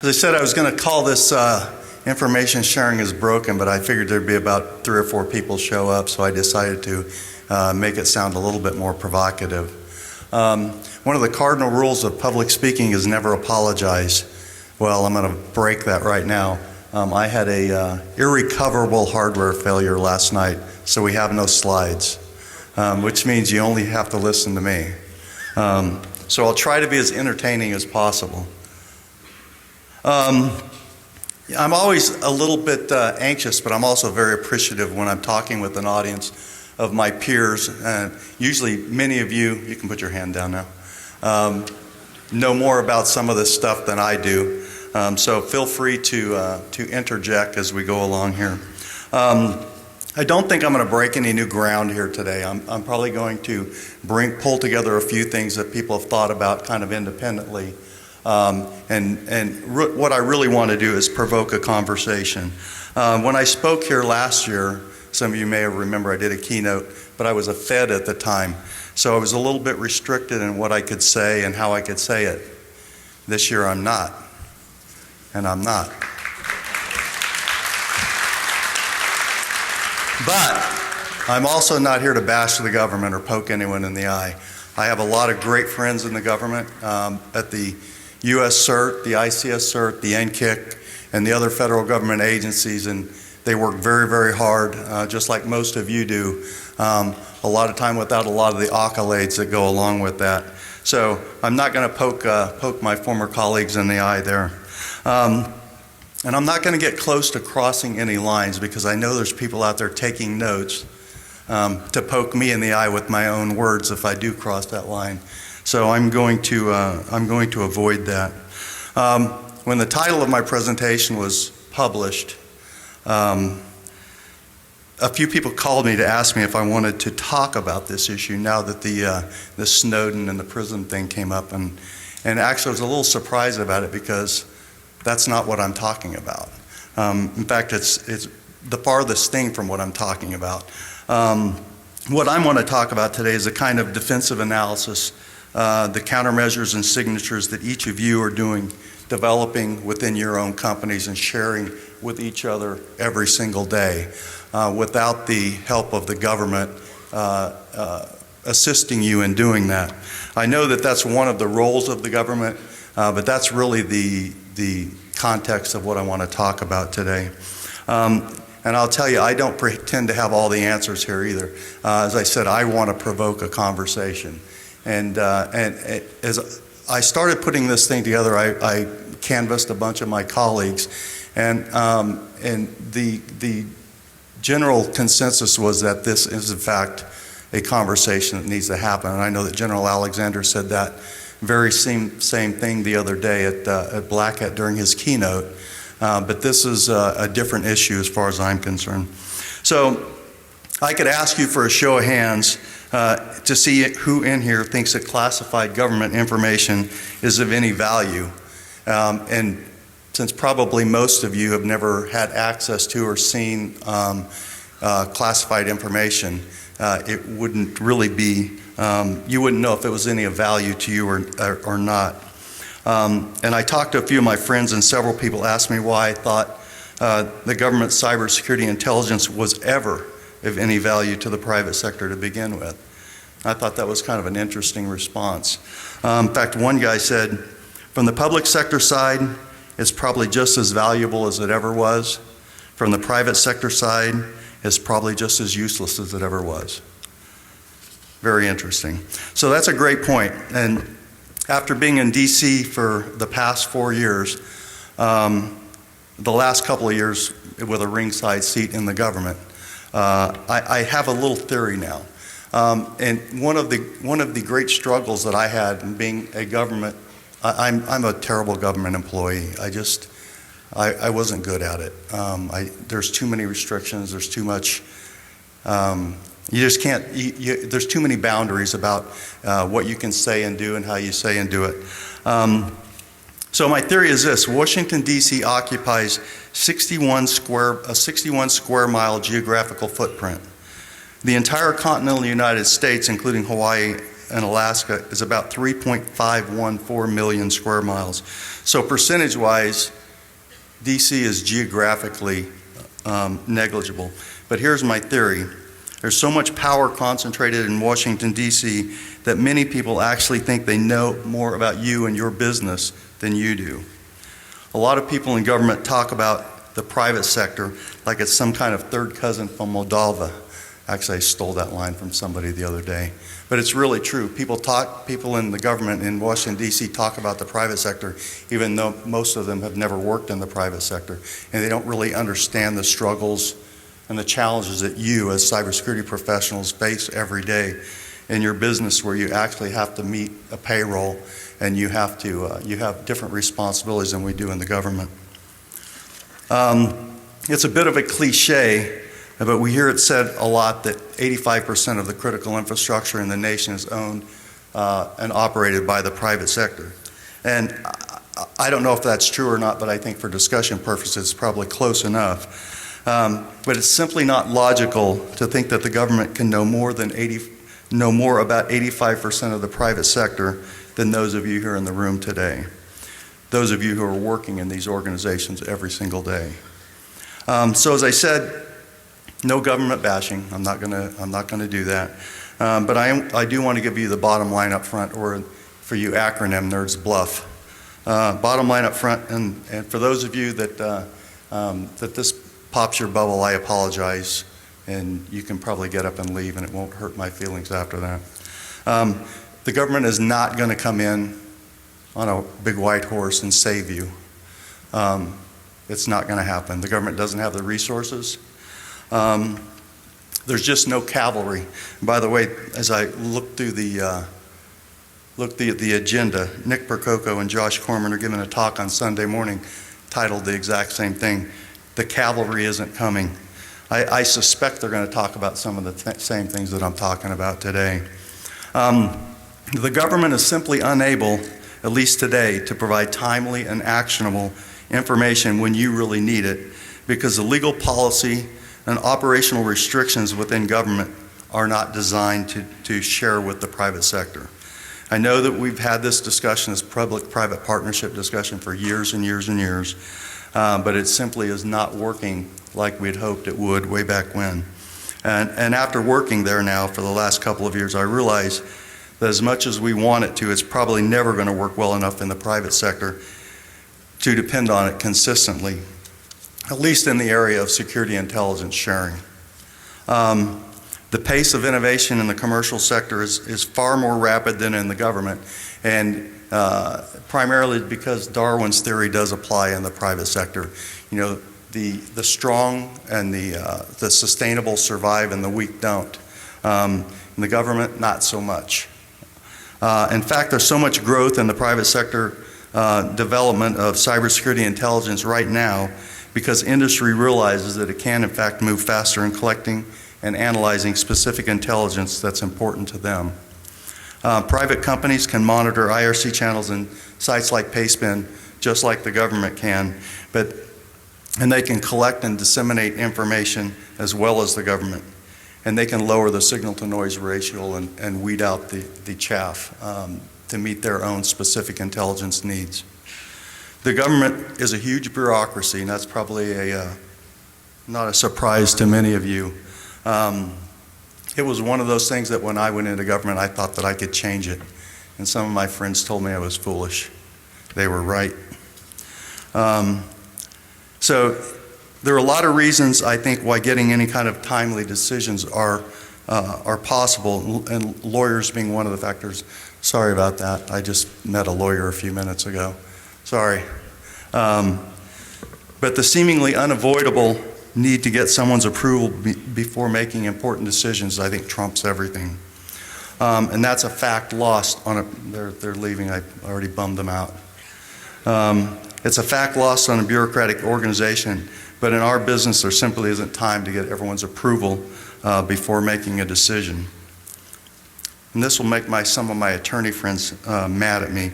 As I said, I was going to call this information sharing is broken, but I figured there'd be about 3 or 4 people show up, so I decided to make it sound a little bit more provocative. One of the cardinal rules of public speaking is never apologize. Well, I'm going to break that right now. I had a irrecoverable hardware failure last night, so we have no slides, which means you only have to listen to me. So I'll try to be as entertaining as possible. I'm always a little bit anxious, but I'm also very appreciative when I'm talking with an audience of my peers. Usually many of you can put your hand down now, know more about some of this stuff than I do. So feel free to interject as we go along here. I don't think I'm going to break any new ground here today. I'm probably going to pull together a few things that people have thought about kind of independently. What I really want to do is provoke a conversation. When I spoke here last year, some of you may remember I did a keynote, but I was a Fed at the time, so I was a little bit restricted in what I could say and how I could say it. This year I'm not, and I'm not. But I'm also not here to bash the government or poke anyone in the eye. I have a lot of great friends in the government, at the U.S. CERT, the ICS CERT, the NCIC, and the other federal government agencies, and they work very, very hard, just like most of you do. A lot of time without a lot of the accolades that go along with that. So I'm not going to poke my former colleagues in the eye there. And I'm not going to get close to crossing any lines because I know there's people out there taking notes to poke me in the eye with my own words if I do cross that line. So I'm going to avoid that. When the title of my presentation was published, a few people called me to ask me if I wanted to talk about this issue now that the Snowden and the prison thing came up, and actually I was a little surprised about it because that's not what I'm talking about. In fact, it's the farthest thing from what I'm talking about. What I want to talk about today is a kind of defensive analysis, the countermeasures and signatures that each of you are doing, developing within your own companies and sharing with each other every single day without the help of the government assisting you in doing that. I know that that's one of the roles of the government, but that's really the context of what I want to talk about today. And I'll tell you, I don't pretend to have all the answers here either. As I said, I want to provoke a conversation. And as I started putting this thing together, I canvassed a bunch of my colleagues, and the general consensus was that this is in fact a conversation that needs to happen. And I know that General Alexander said that very same thing the other day at Black Hat during his keynote. But this is a different issue as far as I'm concerned. So I could ask you for a show of hands to see who in here thinks that classified government information is of any value. And since probably most of you have never had access to or seen classified information, it wouldn't really be, you wouldn't know if it was any of value to you or not. And I talked to a few of my friends, and several people asked me why I thought the government's cybersecurity intelligence was ever of any value to the private sector to begin with. I thought that was kind of an interesting response. In fact, one guy said, from the public sector side, it's probably just as valuable as it ever was. From the private sector side, it's probably just as useless as it ever was. Very interesting. So that's a great point. And after being in DC for the past 4 years, the last couple of years with a ringside seat in the government, I have a little theory now. And one of the great struggles that I had in being a government, I'm a terrible government employee. I wasn't good at it. There's too many restrictions. There's too much. You just can't, there's too many boundaries about what you can say and do and how you say and do it. So my theory is this: Washington, D.C. occupies a 61 square mile geographical footprint. The entire continental United States, including Hawaii in Alaska is about 3.514 million square miles. So percentage-wise, DC is geographically negligible. But here's my theory. There's so much power concentrated in Washington, D.C. that many people actually think they know more about you and your business than you do. A lot of people in government talk about the private sector like it's some kind of third cousin from Moldova. Actually, I stole that line from somebody the other day. But it's really true. People in the government in Washington, D.C. talk about the private sector, even though most of them have never worked in the private sector. And they don't really understand the struggles and the challenges that you as cybersecurity professionals face every day in your business, where you actually have to meet a payroll and you have different responsibilities than we do in the government. It's a bit of a cliche, but we hear it said a lot that 85% of the critical infrastructure in the nation is owned and operated by the private sector. And I don't know if that's true or not, but I think for discussion purposes it's probably close enough. But it's simply not logical to think that the government can know more about 85% of the private sector than those of you here in the room today. Those of you who are working in these organizations every single day. So as I said, no government bashing. I'm not going to do that. But I do want to give you the bottom line up front, or for you acronym nerds, BLUF. Bottom line up front, and for those of you that this pops your bubble, I apologize, and you can probably get up and leave, and it won't hurt my feelings after that. The government is not going to come in on a big white horse and save you. It's not going to happen. The government doesn't have the resources. There's just no cavalry. And by the way, as I looked through the agenda, Nick Percoco and Josh Corman are giving a talk on Sunday morning titled the exact same thing. The cavalry isn't coming. I suspect they're going to talk about some of the same things that I'm talking about today. The government is simply unable, at least today, to provide timely and actionable information when you really need it, because the legal policy and operational restrictions within government are not designed to share with the private sector. I know that we've had this discussion, this public-private partnership discussion, for years and years and years. But it simply is not working like we'd hoped it would way back when. And after working there now for the last couple of years, I realize that as much as we want it to, it's probably never going to work well enough in the private sector to depend on it consistently, at least in the area of security intelligence sharing. The pace of innovation in the commercial sector is far more rapid than in the government, and primarily because Darwin's theory does apply in the private sector. You know, the strong and the sustainable survive and the weak don't. In the government, not so much. In fact, there's so much growth in the private sector development of cybersecurity intelligence right now because industry realizes that it can in fact move faster in collecting and analyzing specific intelligence that's important to them. Private companies can monitor IRC channels and sites like Payspin just like the government can, and they can collect and disseminate information as well as the government. And they can lower the signal-to-noise ratio and weed out the chaff to meet their own specific intelligence needs. The government is a huge bureaucracy, and that's probably not a surprise to many of you. It was one of those things that when I went into government, I thought that I could change it. And some of my friends told me I was foolish. They were right. So there are a lot of reasons, I think, why getting any kind of timely decisions are possible, and lawyers being one of the factors. Sorry about that. I just met a lawyer a few minutes ago. Sorry. But the seemingly unavoidable need to get someone's approval before making important decisions, I think, trumps everything. And that's a fact lost on they're leaving. I already bummed them out. It's a fact lost on a bureaucratic organization, but in our business, there simply isn't time to get everyone's approval before making a decision. And this will make some of my attorney friends mad at me,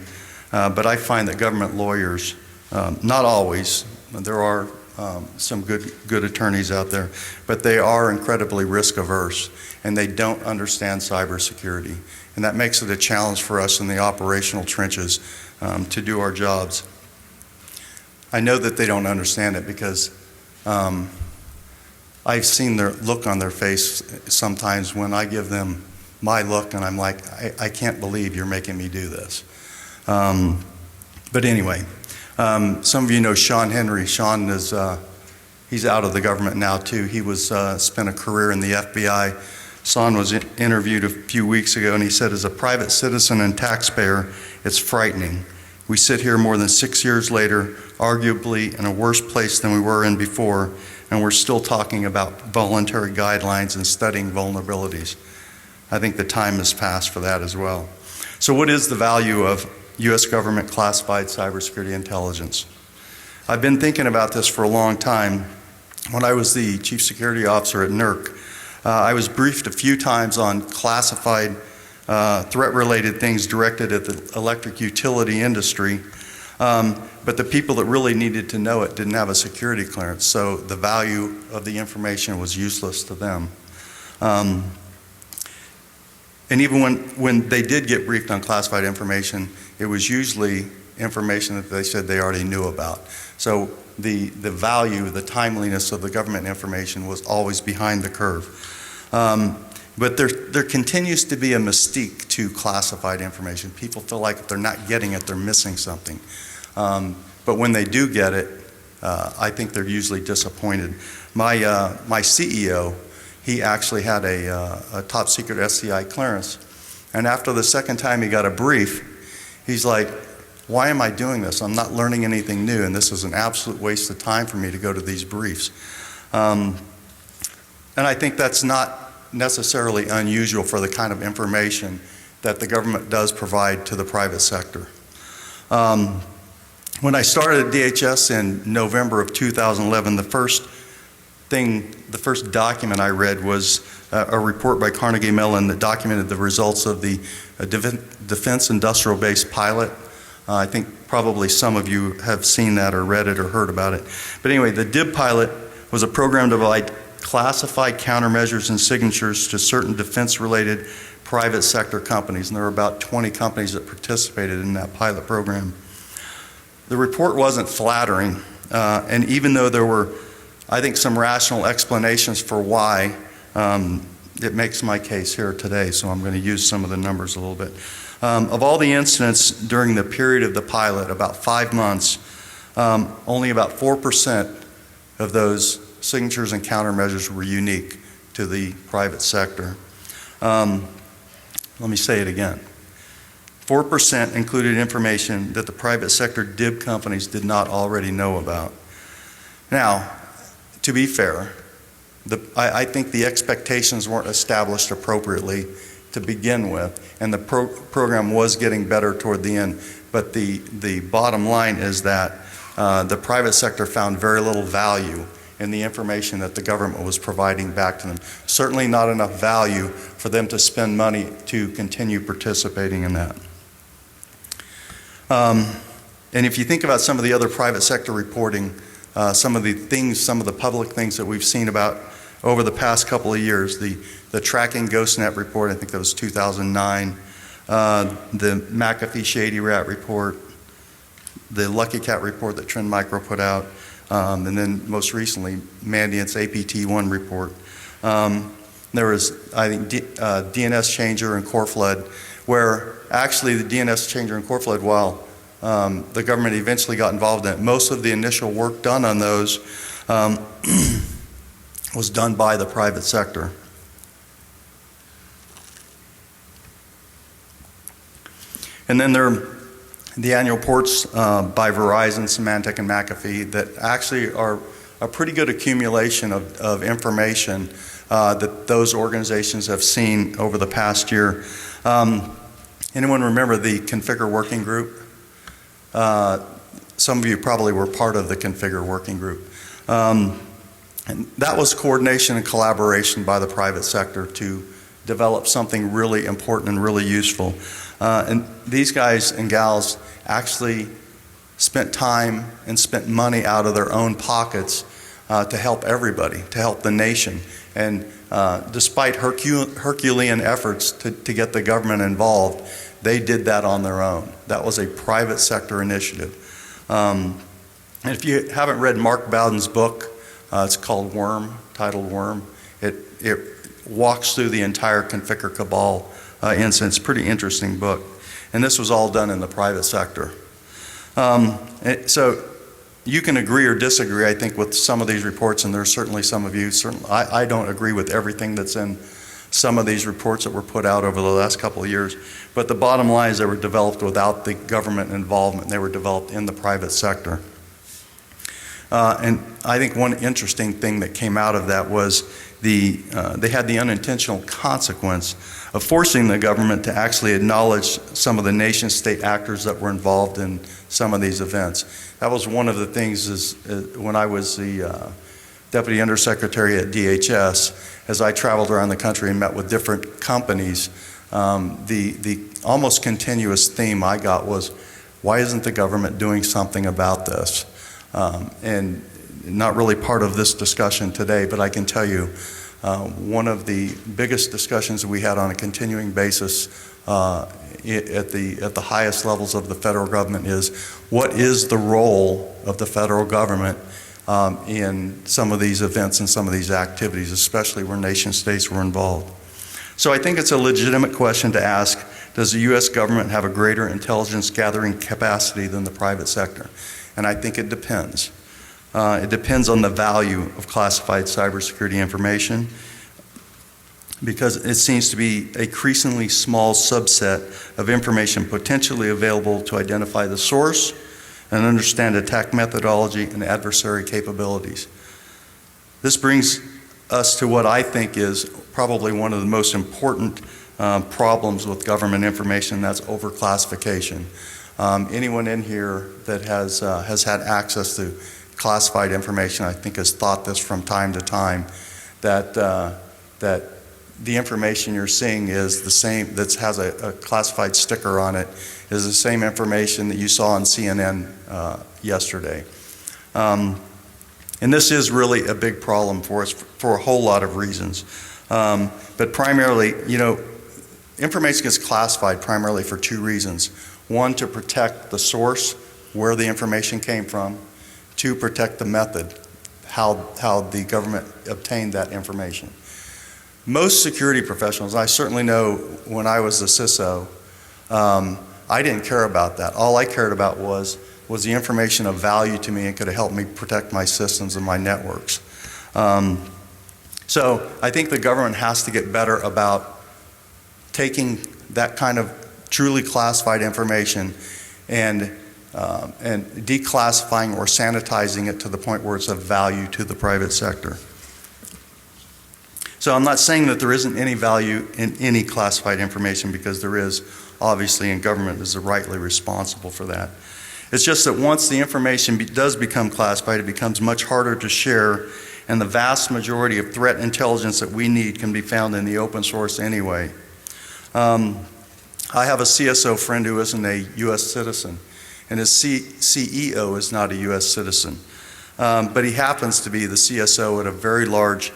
but I find that government lawyers, not always, there are some good attorneys out there, but they are incredibly risk averse, and they don't understand cybersecurity. And that makes it a challenge for us in the operational trenches to do our jobs. I know that they don't understand it because I've seen their look on their face sometimes when I give them my look, and I'm like, I can't believe you're making me do this. But anyway, some of you know Sean Henry. Sean is, he's out of the government now too. He was spent a career in the FBI. Sean was interviewed a few weeks ago, and he said, as a private citizen and taxpayer, it's frightening. We sit here more than 6 years later, arguably in a worse place than we were in before, and we're still talking about voluntary guidelines and studying vulnerabilities. I think the time has passed for that as well. So what is the value of U.S. government classified cybersecurity intelligence? I've been thinking about this for a long time. When I was the Chief Security Officer at NERC, I was briefed a few times on classified threat-related things directed at the electric utility industry, but the people that really needed to know it didn't have a security clearance, so the value of the information was useless to them. And even when they did get briefed on classified information, it was usually information that they said they already knew about. So the value, the timeliness of the government information was always behind the curve. But there continues to be a mystique to classified information. People feel like if they're not getting it, they're missing something. But when they do get it, I think they're usually disappointed. My CEO, he actually had a top secret SCI clearance. And after the second time he got a brief, he's like, why am I doing this? I'm not learning anything new, and this is an absolute waste of time for me to go to these briefs. And I think that's not necessarily unusual for the kind of information that the government does provide to the private sector. When I started at DHS in November of 2011, the first document I read was a report by Carnegie Mellon that documented the results of the Defense Industrial Base pilot. I think probably some of you have seen that or read it or heard about it. But anyway, the DIB pilot was a program to provide classified countermeasures and signatures to certain defense-related private sector companies, and there were about 20 companies that participated in that pilot program. The report wasn't flattering, and even though there were, I think, some rational explanations for why, it makes my case here today, so I'm going to use some of the numbers a little bit. Of all the incidents during the period of the pilot, about 5 months, only about 4% of those signatures and countermeasures were unique to the private sector. Let me say it again. 4% included information that the private sector DIB companies did not already know about. Now, to be fair, I think the expectations weren't established appropriately to begin with, and the program was getting better toward the end. But the bottom line is that the private sector found very little value in the information that the government was providing back to them. Certainly not enough value for them to spend money to continue participating in that. And if you think about some of the other private sector reporting, some of the public things that we've seen about over the past couple of years, the Tracking GhostNet report, I think that was 2009, the McAfee Shady Rat report, the Lucky Cat report that Trend Micro put out, and then most recently, Mandiant's APT1 report. There was, I think, DNS Changer and Core Flood, where actually the DNS Changer and Core Flood, while the government eventually got involved in it, most of the initial work done on those was done by the private sector. And then there are the annual reports by Verizon, Symantec, and McAfee that actually are a pretty good accumulation of information that those organizations have seen over the past year. Anyone remember the Configure Working Group? Some of you probably were part of the Configure Working Group. And that was coordination and collaboration by the private sector to develop something really important and really useful. And these guys and gals actually spent time and spent money out of their own pockets to help everybody, to help the nation. And despite Herculean efforts to get the government involved, they did that on their own. That was a private sector initiative. And if you haven't read Mark Bowden's book, it's called Worm, titled Worm. It walks through the entire Conficker Cabal incident. It's a pretty interesting book. And this was all done in the private sector. So you can agree or disagree, I think, with some of these reports, and there's certainly some of you. I don't agree with everything that's in some of these reports that were put out over the last couple of years. But the bottom line is they were developed without the government involvement. They were developed in the private sector. And I think one interesting thing that came out of that was they had the unintentional consequence of forcing the government to actually acknowledge some of the nation-state actors that were involved in some of these events. That was one of the things when I was the Deputy Undersecretary at DHS, as I traveled around the country and met with different companies, the almost continuous theme I got was, why isn't the government doing something about this? And not really part of this discussion today, but I can tell you one of the biggest discussions we had on a continuing basis at the highest levels of the federal government is, what is the role of the federal government in some of these events and some of these activities, especially where nation states were involved. So I think it's a legitimate question to ask, does the U.S. government have a greater intelligence gathering capacity than the private sector? And I think it depends. It depends on the value of classified cybersecurity information, because it seems to be a increasingly small subset of information potentially available to identify the source and understand attack methodology and adversary capabilities. This brings us to what I think is probably one of the most important problems with government information, and that's overclassification. Anyone in here that has had access to classified information, I think, has thought this from time to time, that the information you're seeing is the same, that has a classified sticker on it, is the same information that you saw on CNN yesterday. And this is really a big problem for us for a whole lot of reasons. But primarily, information gets classified primarily for two reasons. One, to protect the source, where the information came from. Two, protect the method, how the government obtained that information. Most security professionals, I certainly know when I was the CISO, I didn't care about that. All I cared about was the information of value to me and could have helped me protect my systems and my networks. So I think the government has to get better about taking that kind of truly classified information and declassifying or sanitizing it to the point where it's of value to the private sector. So I'm not saying that there isn't any value in any classified information, because there is, obviously, and government is rightly responsible for that. It's just that once the information does become classified, it becomes much harder to share, and the vast majority of threat intelligence that we need can be found in the open source anyway. I have a CSO friend who isn't a U.S. citizen, and his CEO is not a U.S. citizen. But he happens to be the CSO at a very large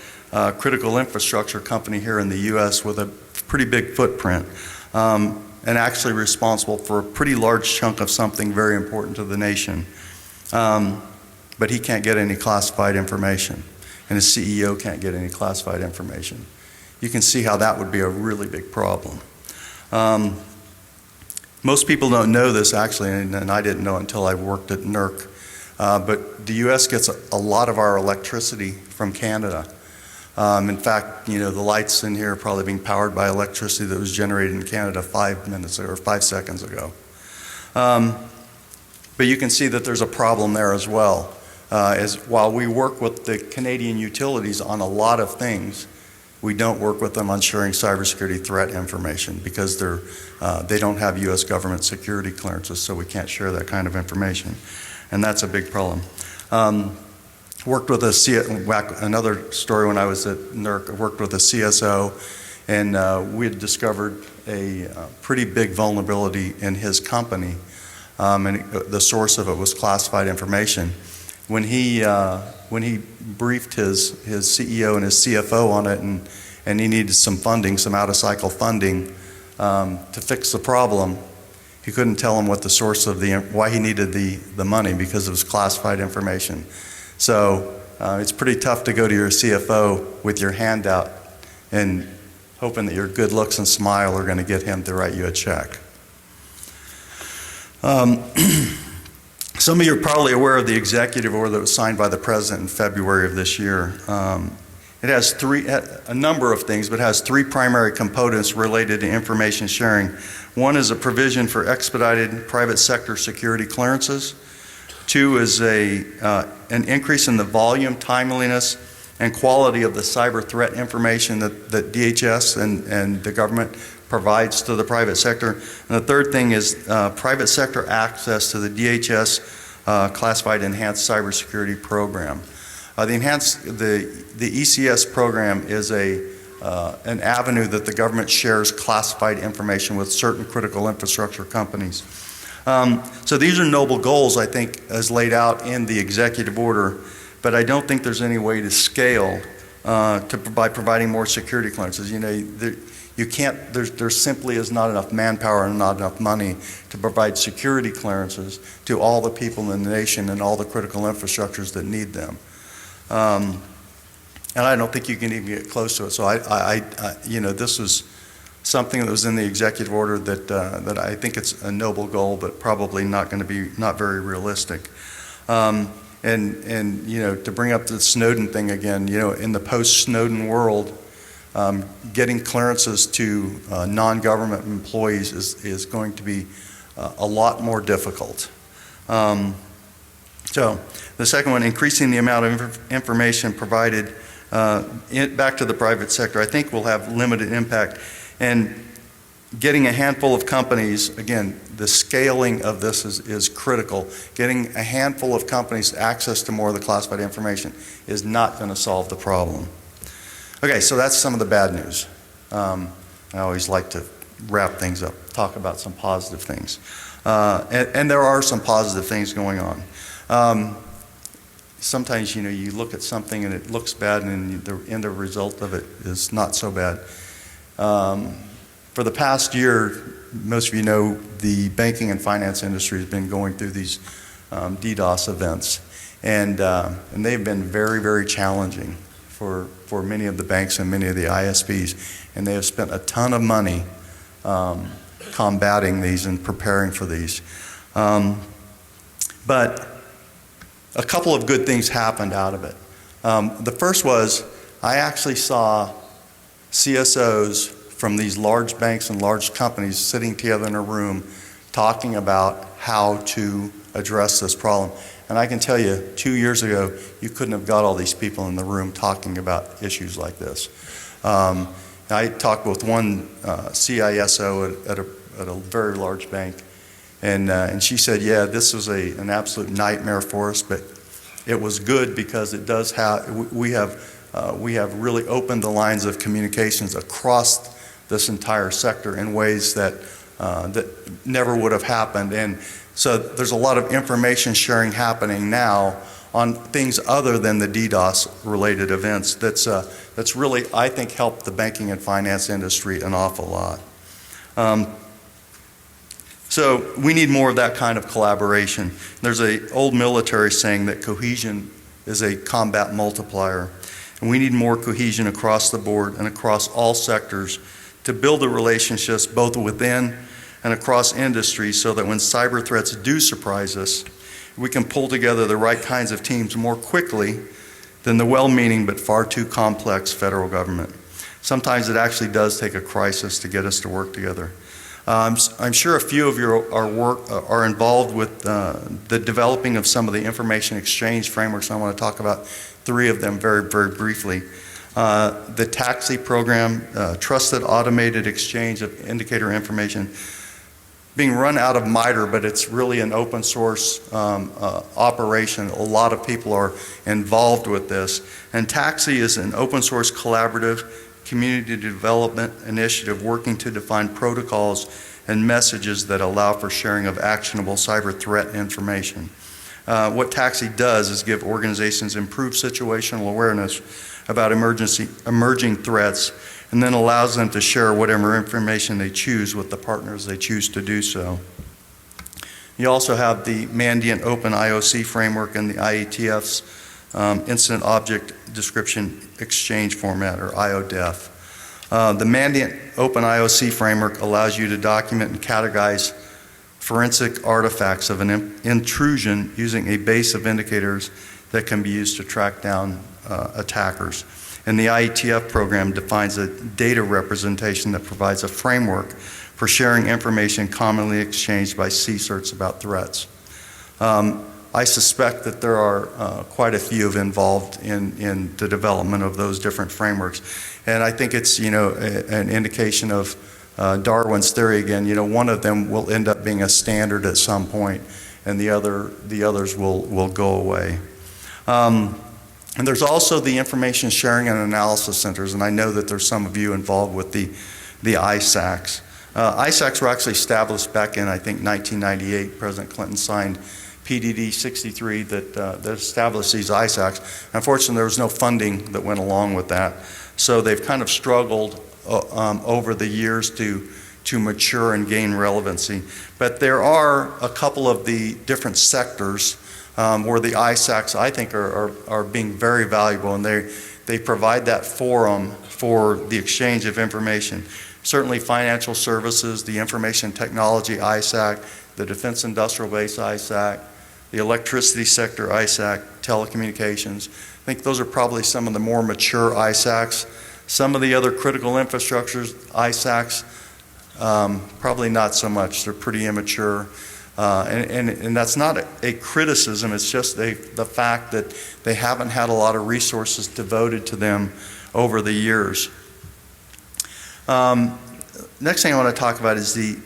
critical infrastructure company here in the U.S. with a pretty big footprint, and actually responsible for a pretty large chunk of something very important to the nation. But he can't get any classified information, and his CEO can't get any classified information. You can see how that would be a really big problem. Most people don't know this, actually, and I didn't know until I worked at NERC, but the U.S. gets a lot of our electricity from Canada. In fact, the lights in here are probably being powered by electricity that was generated in Canada 5 minutes or 5 seconds ago. But you can see that there's a problem there as well. As while we work with the Canadian utilities on a lot of things, we don't work with them on sharing cybersecurity threat information, because they don't have U.S. government security clearances, so we can't share that kind of information. And that's a big problem. Worked with another story when I was at NERC, I worked with a CSO, and we had discovered a pretty big vulnerability in his company and the source of it was classified information. When he briefed his CEO and his CFO on it, and he needed some funding, some out-of-cycle funding to fix the problem, he couldn't tell him what the source of why he needed the money, because it was classified information. So it's pretty tough to go to your CFO with your hand out and hoping that your good looks and smile are going to get him to write you a check. Some of you are probably aware of the executive order that was signed by the President in February of this year. It has a number of things, but has three primary components related to information sharing. One is a provision for expedited private sector security clearances. Two is an increase in the volume, timeliness, and quality of the cyber threat information that DHS and the government provides to the private sector. And the third thing is private sector access to the DHS classified enhanced cybersecurity program. The ECS program is an avenue that the government shares classified information with certain critical infrastructure companies. So these are noble goals, I think, as laid out in the executive order, but I don't think there's any way to scale by providing more security clearances. You know, you can't. There simply is not enough manpower and not enough money to provide security clearances to all the people in the nation and all the critical infrastructures that need them. And I don't think you can even get close to it. So you know, this was something that was in the executive order that I think it's a noble goal, but probably not going to be not very realistic. And you know, to bring up the Snowden thing again, you know, in the post-Snowden world, getting clearances to non-government employees is going to be a lot more difficult. So the second one, increasing the amount of information provided back to the private sector, I think will have limited impact. And getting a handful of companies, again, the scaling of this is critical. Getting a handful of companies access to more of the classified information is not going to solve the problem. Okay, so that's some of the bad news. I always like to wrap things up, talk about some positive things. And there are some positive things going on. Sometimes, you know, you look at something and it looks bad and the end result of it is not so bad. For the past year, most of you know, the banking and finance industry has been going through these DDoS events. And they've been very, very challenging for many of the banks and many of the ISPs. And they have spent a ton of money combating these and preparing for these. But a couple of good things happened out of it. The first was I actually saw CSOs from these large banks and large companies sitting together in a room talking about how to address this problem. And I can tell you, 2 years ago, you couldn't have got all these people in the room talking about issues like this. I talked with one CISO at a very large bank, and she said, yeah, this was an absolute nightmare for us, but it was good because it does we have really opened the lines of communications across this entire sector in ways that never would have happened. And so there's a lot of information sharing happening now on things other than the DDoS related events that's really, I think, helped the banking and finance industry an awful lot. So we need more of that kind of collaboration. There's an old military saying that cohesion is a combat multiplier. And we need more cohesion across the board and across all sectors to build the relationships both within and across industries so that when cyber threats do surprise us, we can pull together the right kinds of teams more quickly than the well-meaning but far too complex federal government. Sometimes it actually does take a crisis to get us to work together. I'm sure a few of you are involved with the developing of some of the information exchange frameworks. I want to talk about 3 of them very, very briefly. The TAXI program, Trusted Automated Exchange of Indicator Information, being run out of MITRE, but it's really an open source operation. A lot of people are involved with this. And TAXI is an open source collaborative community development initiative working to define protocols and messages that allow for sharing of actionable cyber threat information. What TAXI does is give organizations improved situational awareness about emerging threats, and then allows them to share whatever information they choose with the partners they choose to do so. You also have the Mandiant Open IOC framework and the IETF's Incident Object Description Exchange Format, or IODEF. The Mandiant Open IOC framework allows you to document and categorize forensic artifacts of an intrusion using a base of indicators that can be used to track down attackers. And the IETF program defines a data representation that provides a framework for sharing information commonly exchanged by CSIRTs about threats. I suspect that there are quite a few involved in the development of those different frameworks. And I think it's, an indication of Darwin's theory again. One of them will end up being a standard at some point, and the others will go away. And there's also the information sharing and analysis centers, and I know that there's some of you involved with the ISACs. ISACs were actually established back in, I think, 1998. President Clinton signed PDD 63 that established these ISACs. Unfortunately, there was no funding that went along with that. So they've kind of struggled over the years to mature and gain relevancy. But there are a couple of the different sectors where the ISACs, I think, are being very valuable, and they provide that forum for the exchange of information. Certainly financial services, the information technology ISAC, the defense industrial base ISAC, the electricity sector ISAC, telecommunications. I think those are probably some of the more mature ISACs. Some of the other critical infrastructures ISACs, probably not so much. They're pretty immature. And that's not a criticism, it's just the fact that they haven't had a lot of resources devoted to them over the years. Next thing I want to talk about is the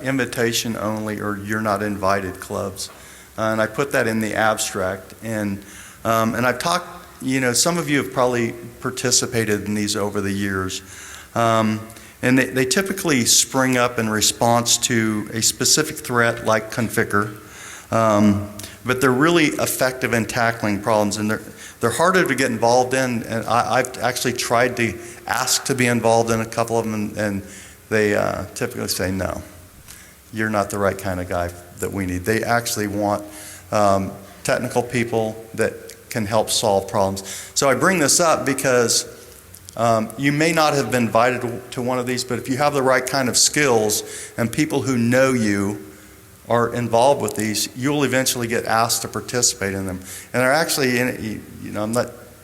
invitation only or you're not invited clubs. And I put that in the abstract. And I've talked, some of you have probably participated in these over the years. And they typically spring up in response to a specific threat like Conficker, but they're really effective in tackling problems, and they're harder to get involved in. And I've actually tried to ask to be involved in a couple of them, and they typically say, no, you're not the right kind of guy that we need. They actually want technical people that can help solve problems. So I bring this up because you may not have been invited to one of these, but if you have the right kind of skills and people who know you are involved with these, you'll eventually get asked to participate in them. And they're actually, I'm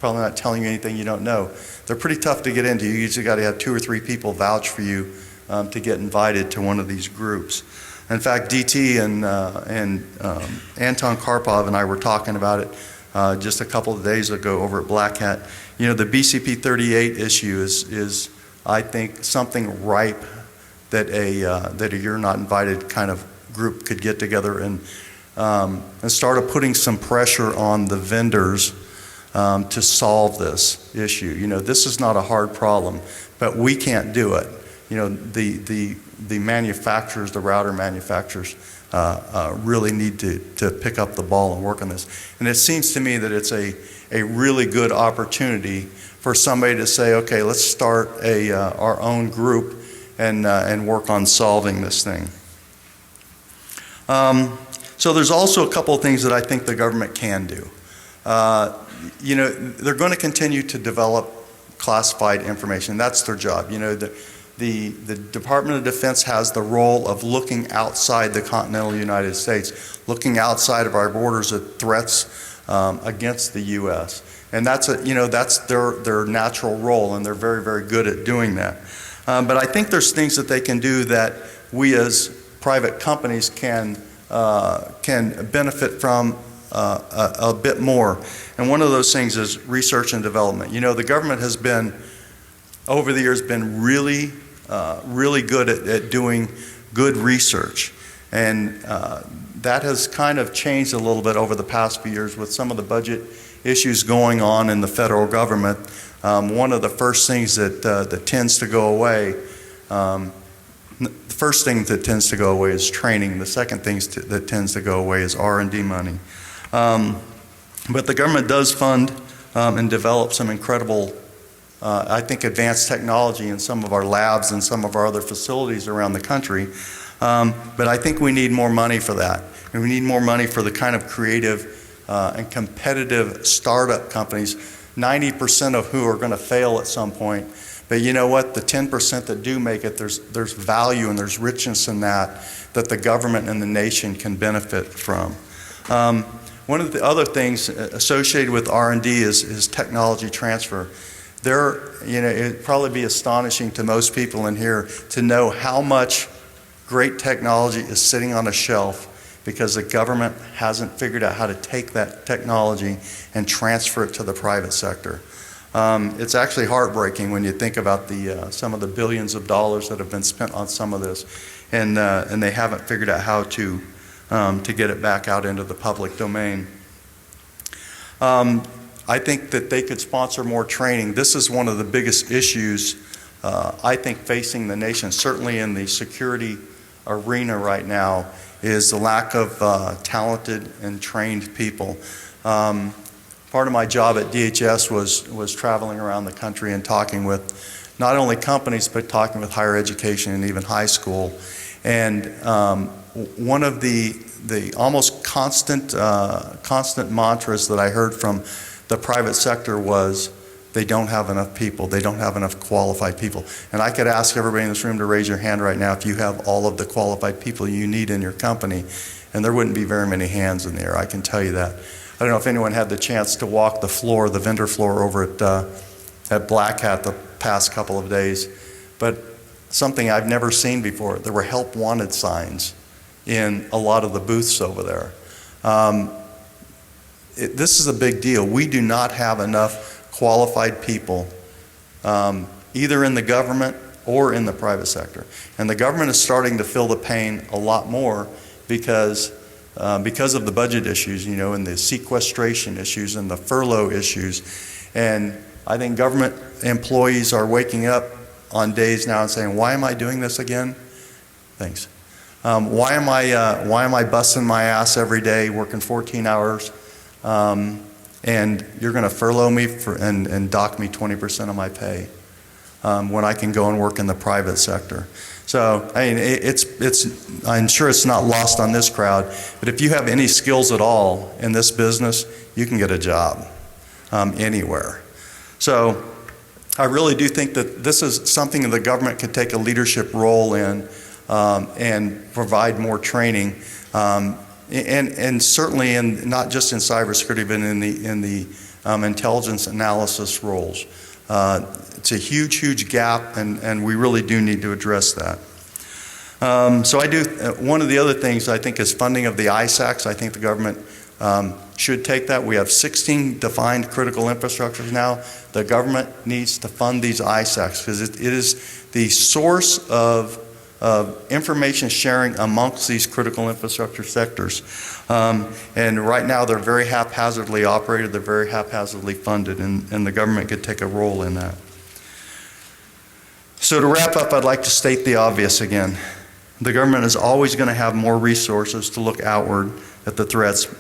probably not telling you anything you don't know. They're pretty tough to get into. You usually got to have 2 or 3 people vouch for you to get invited to one of these groups. In fact, DT and Anton Karpov and I were talking about it just a couple of days ago over at Black Hat. The BCP 38 issue is I think, something ripe that a you're not invited kind of group could get together and start putting some pressure on the vendors to solve this issue. This is not a hard problem, but we can't do it. The manufacturers, the router manufacturers, really need to pick up the ball and work on this. And it seems to me that it's a really good opportunity for somebody to say, okay, let's start our own group and work on solving this thing. So there's also a couple of things that I think the government can do. They're going to continue to develop classified information. That's their job. The Department of Defense has the role of looking outside the continental United States, looking outside of our borders at threats against the U.S. And that's their natural role, and they're very, very good at doing that. But I think there's things that they can do that we as private companies can benefit from a bit more. And one of those things is research and development. The government has been, over the years, been really good at doing good research. And that has kind of changed a little bit over the past few years with some of the budget issues going on in the federal government. One of the first things that tends to go away, the first thing that tends to go away is training. The second thing that tends to go away is R&D money. But the government does fund and develop some incredible, I think, advanced technology in some of our labs and some of our other facilities around the country. But I think we need more money for that. And we need more money for the kind of creative and competitive startup companies, 90% of who are going to fail at some point. But you know what? The 10% that do make it, there's value and there's richness in that the government and the nation can benefit from. One of the other things associated with R&D is technology transfer. It'd probably be astonishing to most people in here to know how much great technology is sitting on a shelf because the government hasn't figured out how to take that technology and transfer it to the private sector. It's actually heartbreaking when you think about some of the billions of dollars that have been spent on some of this, and they haven't figured out how to get it back out into the public domain. I think that they could sponsor more training. This is one of the biggest issues I think facing the nation, certainly in the security arena right now, is the lack of talented and trained people. Part of my job at DHS was traveling around the country and talking with not only companies but talking with higher education and even high school. And one of the almost constant mantras that I heard from the private sector was, they don't have enough people. They don't have enough qualified people. And I could ask everybody in this room to raise your hand right now if you have all of the qualified people you need in your company, and there wouldn't be very many hands in the air, I can tell you that. I don't know if anyone had the chance to walk the floor, the vendor floor over at Black Hat the past couple of days, but something I've never seen before, there were help wanted signs in a lot of the booths over there. This is a big deal. We do not have enough qualified people, either in the government or in the private sector. And the government is starting to feel the pain a lot more because of the budget issues, and the sequestration issues and the furlough issues. And I think government employees are waking up on days now and saying, why am I doing this again? Thanks. Why am I busting my ass every day, working 14 hours? And you're going to furlough me and dock me 20% of my pay when I can go and work in the private sector. So, I mean, I'm sure it's not lost on this crowd, but if you have any skills at all in this business, you can get a job anywhere. So, I really do think that this is something that the government could take a leadership role in and provide more training. And certainly not just in cybersecurity, but in the intelligence analysis roles. It's a huge gap, and we really do need to address that. One of the other things I think is funding of the ISACs. I think the government should take that. We have 16 defined critical infrastructures now. The government needs to fund these ISACs because it is the source of information sharing amongst these critical infrastructure sectors. And right now they're very haphazardly operated, they're very haphazardly funded, and the government could take a role in that. So to wrap up, I'd like to state the obvious again. The government is always going to have more resources to look outward at the threats,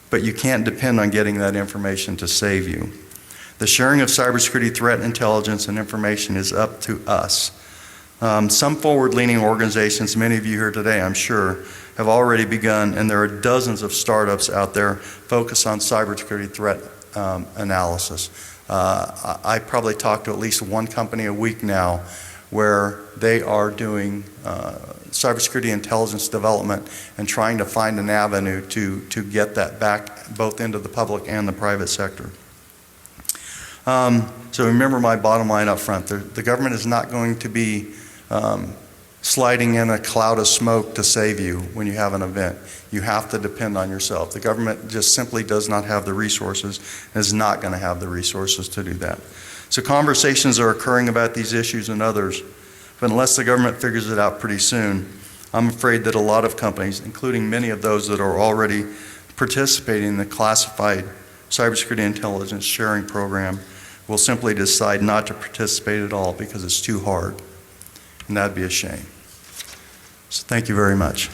but you can't depend on getting that information to save you. The sharing of cybersecurity threat intelligence and information is up to us. Some forward-leaning organizations, many of you here today, I'm sure, have already begun, and there are dozens of startups out there focused on cybersecurity threat analysis. I probably talk to at least one company a week now where they are doing cybersecurity intelligence development and trying to find an avenue to get that back both into the public and the private sector. So remember my bottom line up front. The government is not going to be sliding in a cloud of smoke to save you when you have an event. You have to depend on yourself. The government just simply does not have the resources and is not going to have the resources to do that. So conversations are occurring about these issues and others, but unless the government figures it out pretty soon, I'm afraid that a lot of companies, including many of those that are already participating in the classified cybersecurity intelligence sharing program, will simply decide not to participate at all because it's too hard. And that'd be a shame. So thank you very much.